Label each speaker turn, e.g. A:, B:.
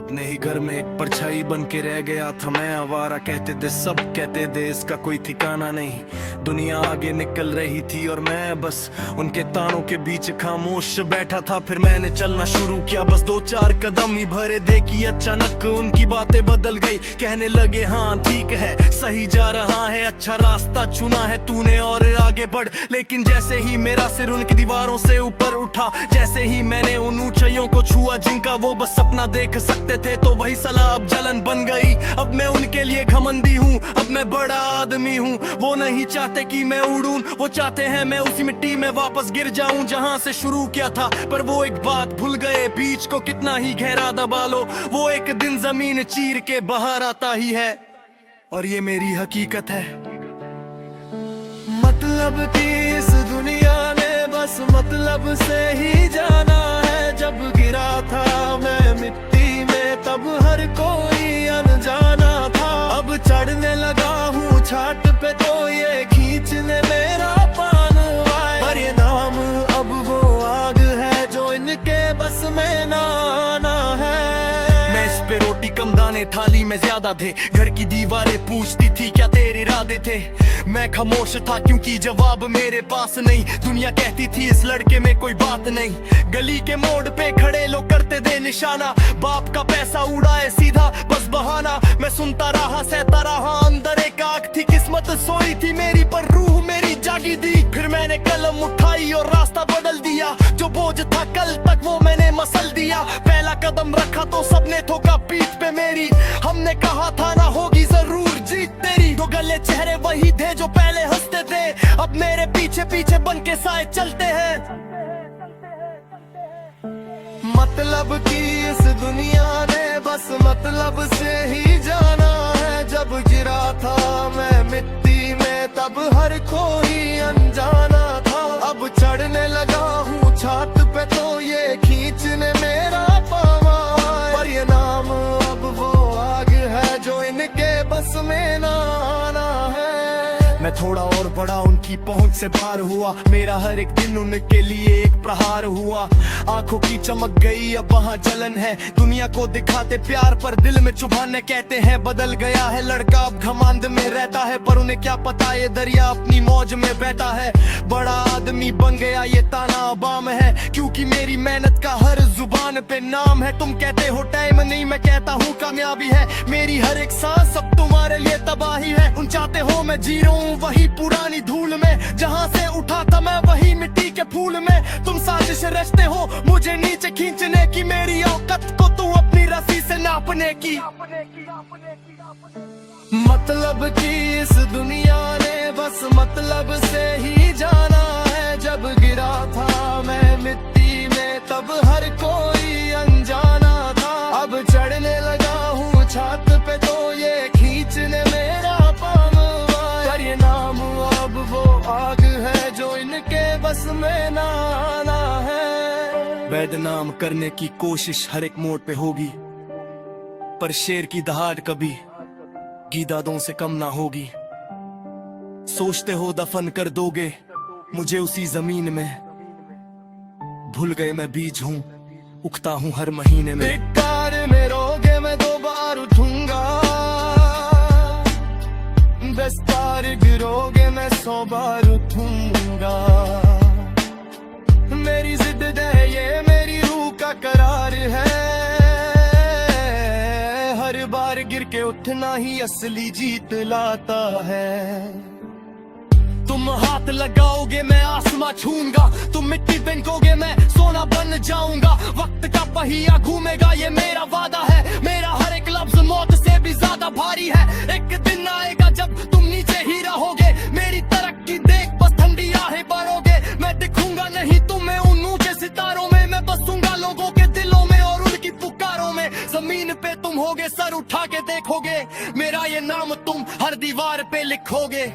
A: अपने ही घर में एक परछाई बन के रह गया था मैं आवारा। कहते थे सब कहते थे इसका कोई ठिकाना नहीं। दुनिया आगे निकल रही थी और मैं बस उनके तानों के बीच खामोश बैठा था। फिर मैंने चलना शुरू किया, बस 2-4 कदम ही भरे, देखी अचानक उनकी बातें बदल गई। कहने लगे हाँ ठीक है, सही जा रहा है, अच्छा रास्ता चुना है तूने और आगे बढ़। लेकिन जैसे ही मेरा सिर उनकी दीवारों से ऊपर उठा, जैसे ही मैंने उन ऊंचाइयों को छुआ जिनका वो बस सपना देख सकते थे, तो वही सलाह अब जलन बन गई। अब मैं उनके लिए घमंडी हूँ, अब मैं बड़ा आदमी हूँ। वो नहीं चाहते कि मैं उड़ूं, वो चाहते हैं मैं उसी मिट्टी में वापस गिर जाऊं जहां से शुरू किया था। पर वो एक बात भूल गए, बीच को कितना ही गहरा दबा लो, वो एक दिन जमीन चीर के बाहर आता ही है। और ये मेरी हकीकत है। मतलब कि इस दुनिया ने बस मतलब से ही जाना है। जब गिरा था मैं मिट्टी में तब हर कोई अनजाना था। अब चढ़ने लगा हूँ छात पे तो ये खींचने मेरा पान आए। पर ये नाम अब वो आग है जो इनके बस में ना आना है। मैं इस पे रोटी कम दाने थाली में ज्यादा थे, घर की दीवारें पूछती थी क्या तेरे इरादे थे। मैं खामोश था क्योंकि जवाब मेरे पास नहीं। दुनिया कहती थी इस लड़के में कोई बात नहीं। गली के मोड़ पे खड़े लोग करते थे निशाना, बाप का पैसा उड़ाए सीधा बस बहाना। मैं सुनता रहा सहता रहा, अंदर एक आग थी, किस्मत सोई थी मेरी पर रूह मेरी जागी थी। फिर मैंने कलम उठाई और रास्ता बदल दिया, जो बोझ था कल तक वो मैंने मसल दिया। पहला कदम रखा तो सबने ठोका पीठ पे मेरी। हमने कहा था ना होगी जरूर जीत तेरी। दो गले चेहरे वही थे जो पहले हंसते थे, अब मेरे पीछे पीछे बन के साए चलते हैं। मतलब कि इस दुनिया ने बस मतलब से ही जाना है। जब गिरा था मैं मिट्टी में तब हर कोई अनजाना था। अब चढ़ने लगा हूँ छात पे तो ये खींचने मेरा पावा। पर ये नाम अब वो आग है जो इनके बस में ना आना है। मैं थोड़ा और बड़ा उनकी पहुंच से बाहर हुआ, मेरा हर एक दिन उनके लिए एक प्रहार हुआ। आंखों की चमक गई अब वहाँ जलन है, दुनिया को दिखाते प्यार पर दिल में चुभाने। कहते हैं बदल गया है लड़का अब घमंड में रहता है, पर उन्हें क्या पता ये दरिया अपनी मौज में बैठा है। बड़ा आदमी बन गया ये ताना अबाम है, क्योंकि मेरी मेहनत का हर जुबान पे नाम है। तुम कहते हो टाइम नहीं, मैं कहता हूँ कामयाबी है। मेरी हर एक सांस अब तुम्हारे लिए तबाही है। उन चाहते हो मैं जी रहा हूँ वही पुरानी धूल में, जहाँ से उठा था मैं वही मिट्टी के फूल में। तुम साजिश रचते हो मुझे नीचे खींचने की, मेरी औकात को तू अपनी रस्सी से नापने की। मतलब कि इस दुनिया ने बस मतलब से ही जाना है। जब गिरा था मैं मिट्टी में तब हर कोई अनजाना था। अब चढ़ने लगा हूँ छात पे तो ये खींचने मेरा पावा। पर ये नाम अब वो आग है जो इनके बस में ना आना है। बदनाम करने की कोशिश हर एक मोड़ पे होगी, पर शेर की दहाड़ कभी गीदादों से कम ना होगी। सोचते हो दफन कर दोगे मुझे उसी जमीन में, भूल गए मैं बीज हूँ उगता हूँ हर महीने में। बेकार में रोगे मैं 2 बार उठूंगा, बेस्तार गिरोगे मैं 100 बार उठूंगा। मेरी जिद है ये मेरी रूह का करार है, हर बार गिर के उठना ही असली जीत लाता है। तुम हाथ लगाओगे मैं आसमां छूंगा, तुम मिट्टी फेंकोगे मैं सोना बन जाऊंगा। वक्त का पहिया घूमेगा ये मेरा वादा है, मेरा हर एक लफ्ज मौत से भी ज्यादा भारी है। एक दिन आएगा जब तुम नीचे ही रहोगे, मेरी तरक्की देख बस ठंडी आहें भरोगे। मैं दिखूंगा नहीं तुम्हें उन ऊंचे सितारों में, मैं बसूंगा लोगों के दिलों में और उनकी पुकारों में। जमीन पे तुम होगे सर उठा के देखोगे, मेरा ये नाम तुम हर दीवार पे लिखोगे।